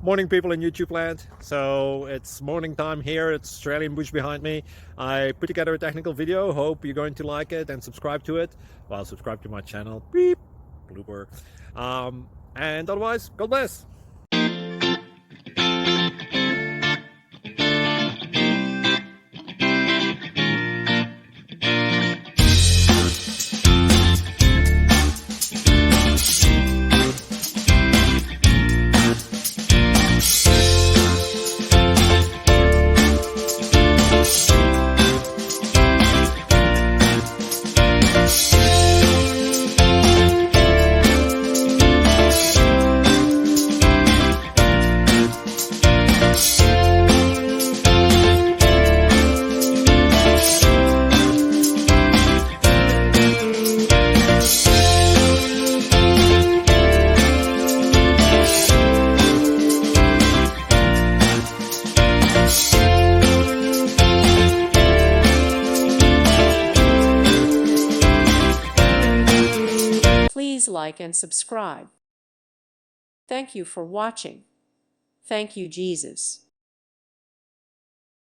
Morning, people in YouTube land. So it's morning time here. It's Australian bush behind me. I put together a technical video. Hope you're going to like it and subscribe to it. Well, subscribe to my channel. Beep, blooper. And otherwise, God bless. Please like and subscribe. Thank you for watching. Thank you, Jesus.